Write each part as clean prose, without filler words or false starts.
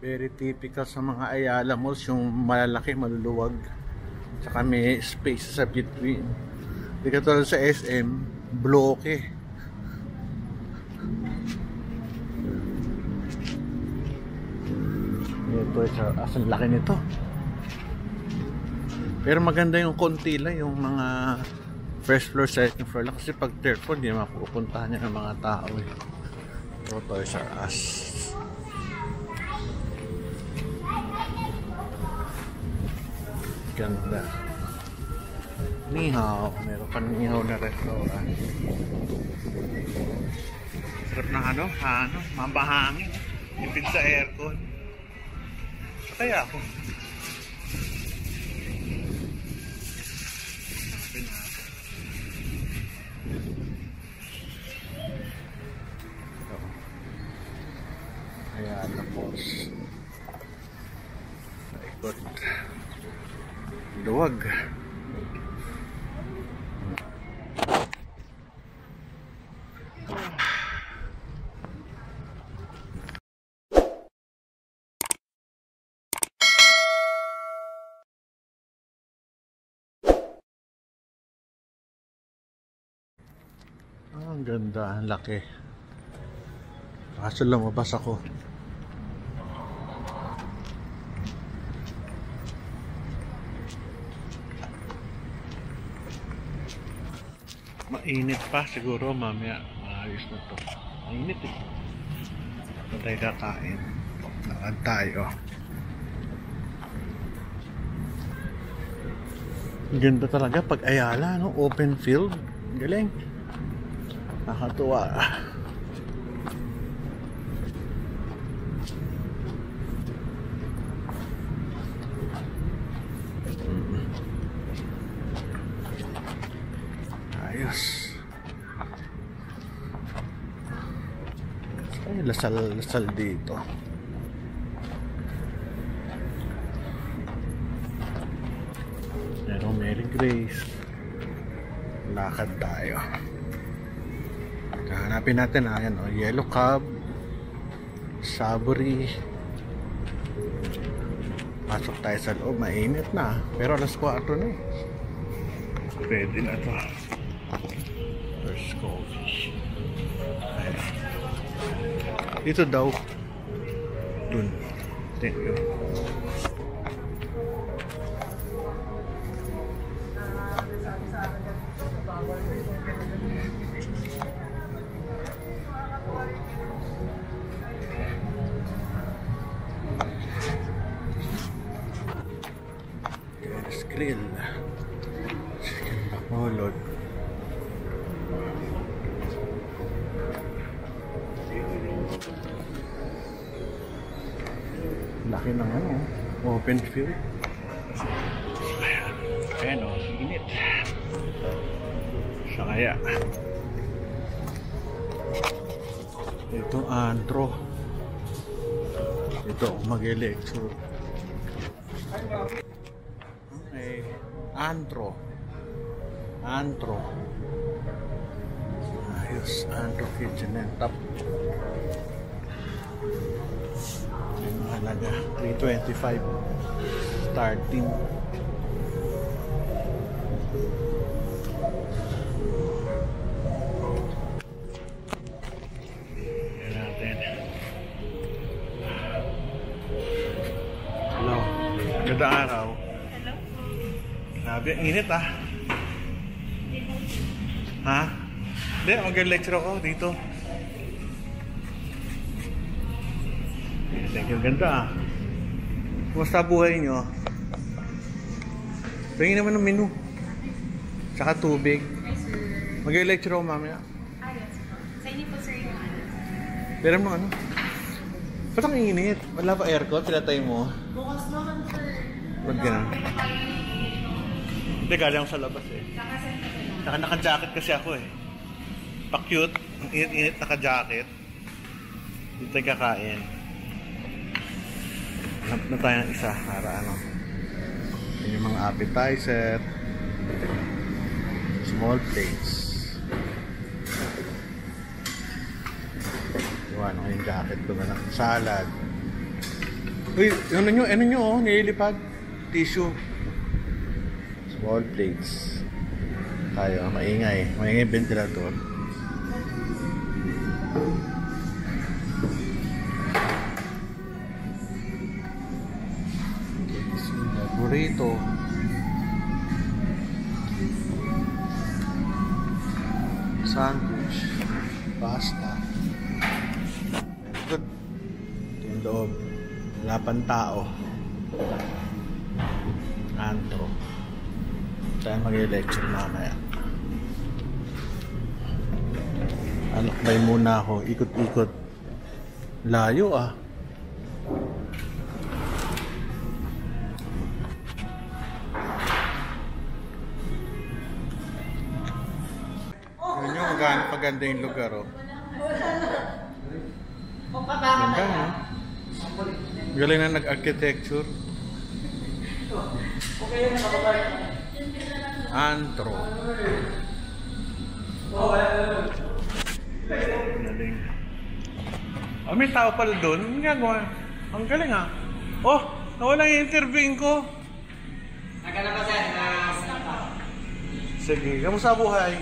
Very typical sa mga Ayala malls, yung malalaki, maluluwag, tsaka may space sa between. Di katulad sa SM, bloke. Ito, asan laki nito. Pero maganda yung konti lang, yung mga first floor, second floor lang. Kasi pag third floor, hindi mapupuntahan niya ng mga tao eh. Ito, Toys R Us. Ganda. Ni hao, meron pa ni hao na restaurant. Sarap ng mabahangin. Ipid sa aircon. Kaya ako. Ayan, tapos naikot. Luwag. Ang ganda, ang laki. Kaso lumabas ako. Mainit pa siguro, mamaya maayos na to. Mainit eh. Ito tayo kakain. Lakad tayo. Ganda talaga pag Ayala, no? Open field. Galing. Nakatuwa. Ayos. Ay, lasal dito. Merong Mary Grace. Lakad tayo. Hanapin natin, ayan, oh, Yellow Cab, Savory. Pasok tayo sa loob, mainit na. Pero alas 4 na eh. Pwede na to. First coffee. Ayan. Dito daw. Dun. Thank you. Grill. Chicken bacolod. Laki ng ano, open field. Ayan o, init. Sa kaya. Ito antro. Ito mag-lecture. Antro. Ayos, Antro Kitchen and Top. Yung halaga, $325 starting. Yan natin. Hello, ganda araw. Grabe, ang init ah. Ha? Hindi, mag-lecture ako dito. Thank you, ganda ah. Kumusta buhay nyo? Pahingin naman ng menu. Tsaka tubig. Mag-lecture ako mamaya. Yes. Sa inyo po sir yung ano? Pero mo ano? Ba't ang init? Wala pa aircon? Pinatay mo? Bukas naman sir. Ba't ganun? Hindi, galing ako sa labas eh. Naka-jacket kasi ako eh. Pa-cute. Ang init-init naka-jacket. Dito tayo kakain. Hanap na tayo ng isa para ano. Yan yung mga appetizer. Small plates. Iwan ko yung jacket ko na ng salad. Uy, ano nyo, oh, nililipad. Tissue. Small plates. Tayo, maingay. Maingay ventilator. Burrito. Sandwich. Pasta. Good. Ito yung loob. Wala pang tao. Antro. Tayo mag-lecture mamaya. Alakbay muna ako. Ikot-ikot. Layo ah. Yun yung maganda yung lugar oh. Ganda no? Galing na nag-architecture. Antro. Galing. Oh, may tao pala doon. Ang ginagawa. Ang galing ah. Oh, nawala yung interviewin ko. Nagana pa sir na Sige, kamusta buhay?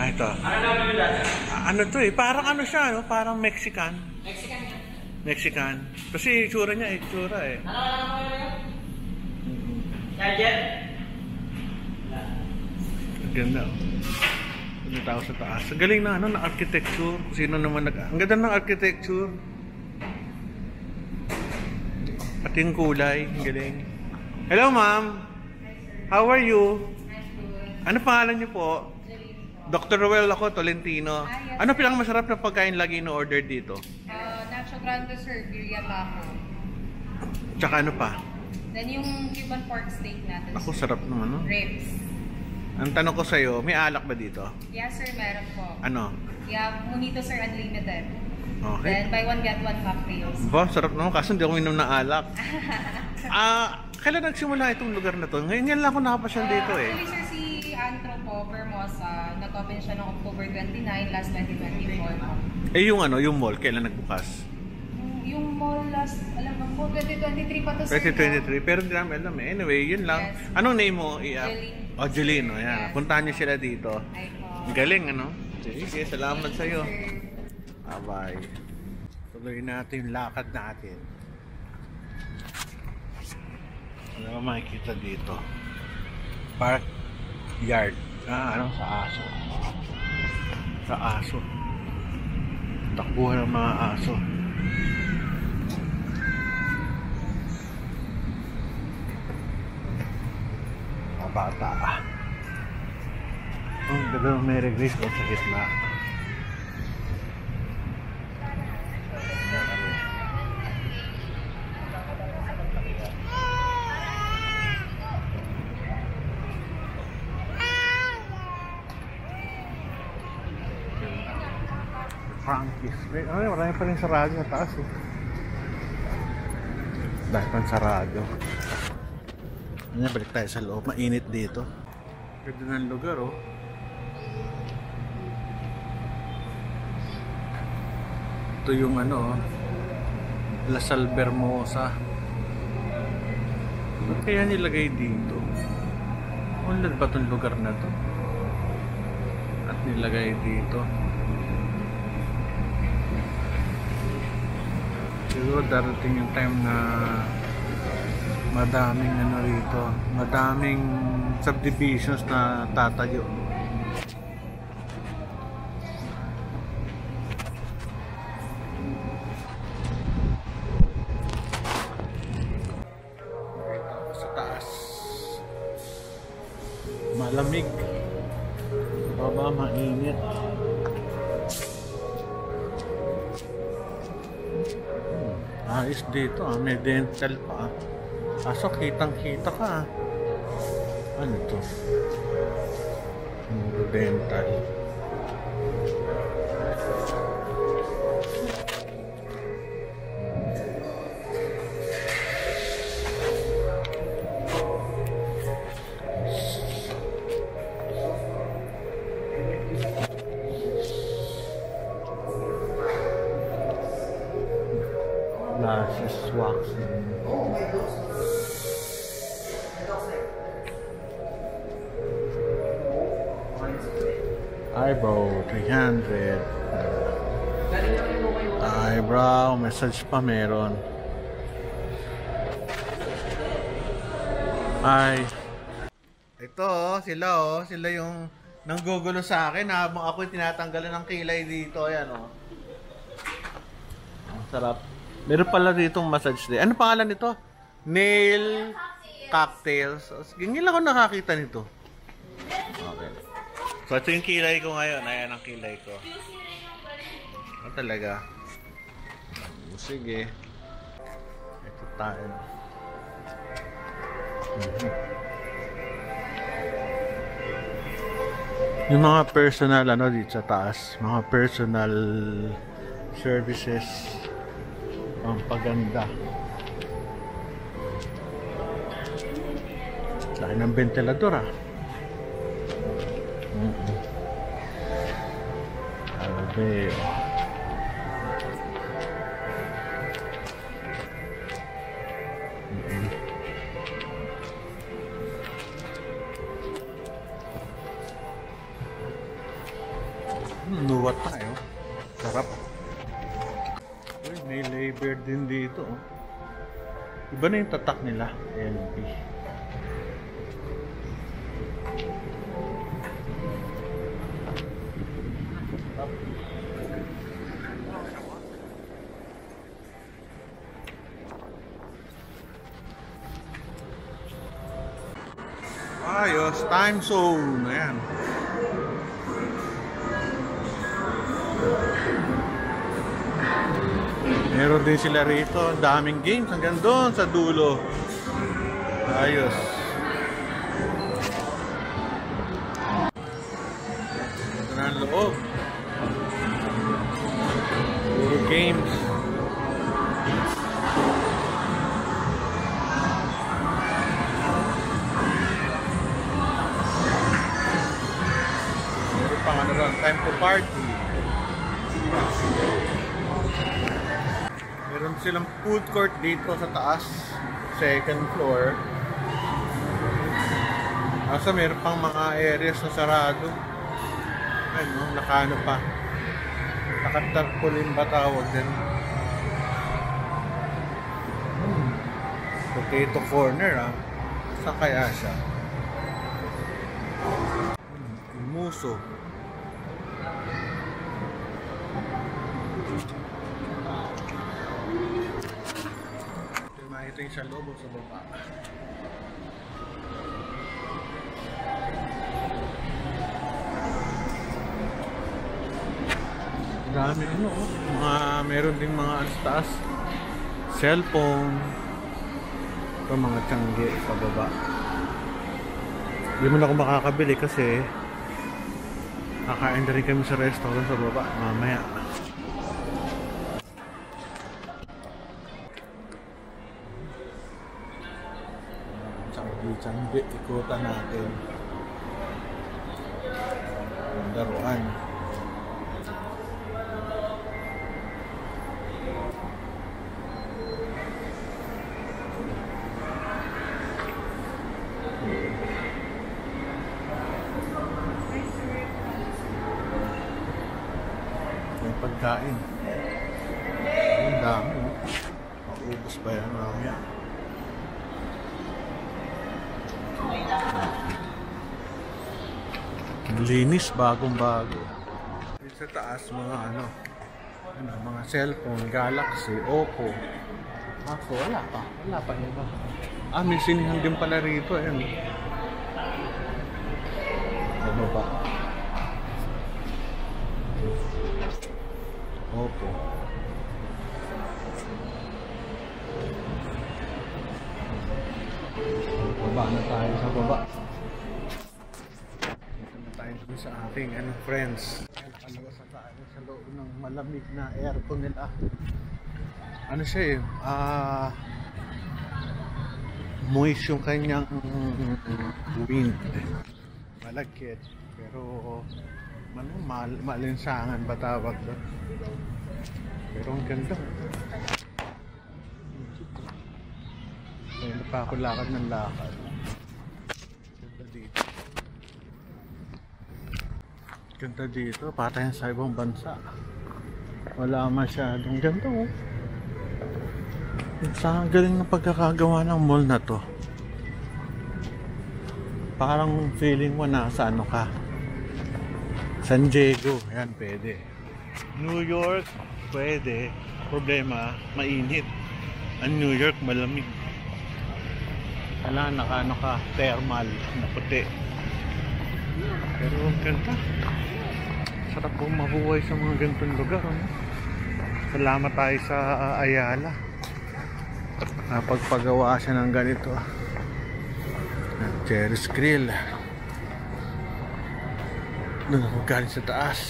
Ah, ito. ano na bibila sir? Ano to eh, parang ano siya, no? Parang Mexican. Mexican yan. Mexican. Kasi itsura niya, itsura eh. Ano mo yun? Gadget? Ang ganda oh. Ang tao sa taas. Ang galing na, ano, na architecture. Sino naman ang ganda ng architecture. Pati yung kulay, ang galing. Hello ma'am. How are you? Ano pangalan niyo po? Dr. Roel ako, Tolentino. Yes, Ano pinang masarap na pagkain lagi in-order dito? Nacho Grande sir, birria taco. Tsaka ano pa? Then yung Cuban pork steak natin. Ako sarap naman, no? Ribs. Ang tanong ko sa'yo, may alak ba dito? Yes sir, meron po. Ano? Yeah, Monito sir, unlimited. Okay. Then buy one get one cocktails. Ba, sarap naman kaso hindi ako minom ng alak. Kailan nagsimula itong lugar na to? Ngayon lang ako nakapasyal dito eh. Actually sir, si Antro po, Vermosa, nag-open siya noong October 29, last 2024. Eh yung ano, yung mall, kailan nagbukas? Yung mall last, alam mo po, 2023 pa to sir. 2023, pero hindi namin alam eh. Anyway, yun lang. Yes. Anong name mo? Jeline. Oh, Jeline, oh, yan. Yes. Puntahan niyo sila dito. Ay po. Ang galing, ano? Sige, salamat sa'yo. Sir. Bye. Tuloy natin yung lakad natin. Ano ba makikita dito? Park yard. Ano? Sa aso. Sa aso. Takbuhan ng mga aso. Mga bata. Ang ganda ng Mary Grace ko sa gitna. Frankie's. Ay, marami pa rin sarado sa taas eh. Dahil pang sarado. Ano, balik tayo sa loob. Mainit dito. Ganda ng lugar oh. Ito yung ano, La Salle Vermosa. Ba't kaya nilagay dito? Unlad ba itong lugar na to? At nilagay dito. Siguro darating yung time na madaming ano rito, madaming subdivisions na tatayo. Sa taas malamig, sa baba mainit. Ayos dito ah, may dental pa. Kaso kitang kita ka ah. Ano to? Dental. Lashes waxing. Eyebrow, 300. Eyebrow, massage pa meron. Ay. Ito sila yung nanggugulo sa akin habang ako tinatanggalan ng kilay dito. Ayan Ang sarap. Meron pala ditong massage day. Ano pangalan nito? Nail Cocktails. Ganyan lang ako nakakita nito. Okay. So ito yung kilay ko ngayon. Ayan ang kilay ko. Talaga. Sige. Ito tayo. Yung mga personal dito sa taas, mga personal services, pampaganda. Laki ng ventilador Grabe. Nuwat tayo. Sarap. Uy, may labor din dito. Iba na yung tatak nila. LB. Ayos, time zone. Ayan. Meron din sila rito. Daming games hanggang doon sa dulo. Ayos. Ito na ang loob. Puro games. Meron pang time to party. Meron silang food court dito sa taas, second floor. Asa meron pang mga areas na sarado. Nakano pa. Nakatarpaulin ba tawag din? Potato corner Saan kaya siya? Muso. Ito yung sa loob o sa baba. Dami meron ding mga taas. Cellphone. Ito mga tiyangge sa baba. Hindi mo na ako makakabili kasi kakain na rin kami sa restaurant sa baba mamaya. Tiyangge, ikutan natin yung laruan. Yung pagkain ang dami maubos pa yan mamaya. Linis, bagong-bago. Sa taas mga mga cellphone, Galaxy, Oppo. Ako wala pa iba. May sinihan din pala rito. Ano ba? Oppo. Baba na tayo sa baba. Sa aking friends, palabas na tayo sa loob ng malamig na aircon nila. Siya moist yung kanyang wind, malagkit pero malinsangan ba tawag doon, pero ang ganda. pa ako lakad ng lakad. Ganda dito. Ganda dito. Patayan sa ibang bansa. Wala masyadong ganda oh. Sa galing ng pagkakagawa ng mall na to. Parang feeling mo nasa ano ka. San Diego. Yan pwede. New York pwede. Problema mainit. Ang New York malamig. Wala naka ka thermal na puti. Pero ang ganda. Sarap po mabuhay sa mga ganitong lugar. Ano? Salamat tayo sa Ayala. Napagpagawa siya ng ganito. Cherry's Grill. Doon ako galing sa taas.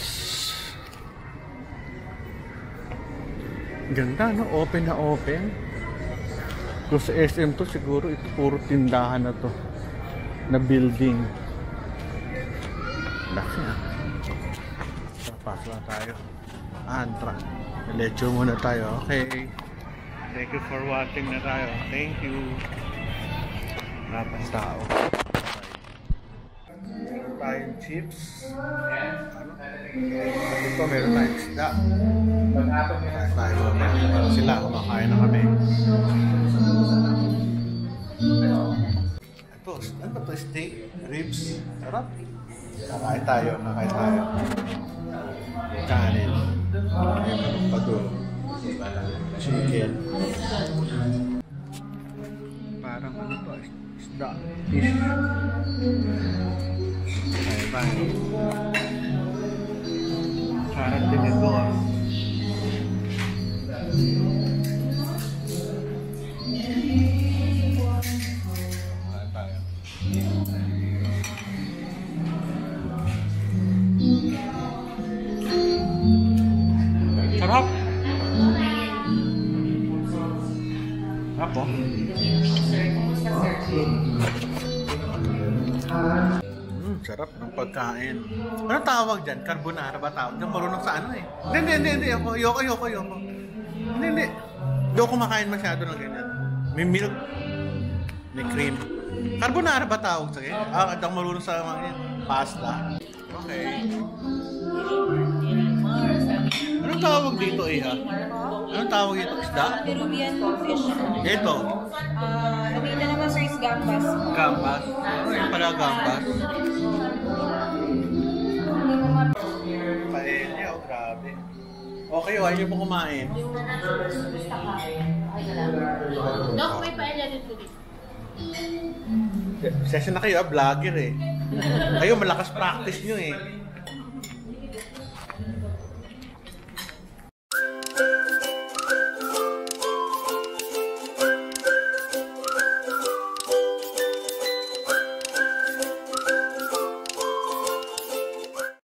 Ganda no? Open na open. Kung sa SM to siguro ito puro tindahan na to. Na building. Laki na. Pasok na tayo. Antra. Lecho muna tayo. Okay. Thank you for watching na tayo. Thank you. Lapas tao. Meron tayong chips. Ito meron tayong isda. Sila kumakain na kami. Ito, ano ba ito? Steak? Ribs? Sarap. Kakain tayo. Kanin. May manok pa doon. Chicken. Parang ano to? Isda. Fish. Kain tayo. Sarap din ito ah. Sarap. Sarap po. Sarap ng pagkain. Ano tawag dyan? Carbonara ba tawag? Diyan marunong sa ano eh. Hindi. Ayoko. Hindi. Hindi ako kumakain masyado ng ganyan. May milk. May cream. Carbonara ba tawag sa ganyan? Hindi ako marunong sa mga ganyan. Pasta. Okay. Anong tawag dito eh ha? Anong tawag dito? Isda? Peruvian fish. Ito. Nakita naman sir is gambas. Gambas. Ano yung pala gambas? Paella, oh grabe. Okay, ayaw niyo po kumain. Dok, may paella dito dito. Session na kayo, vlogger eh. Kayo, malakas practice nyo eh.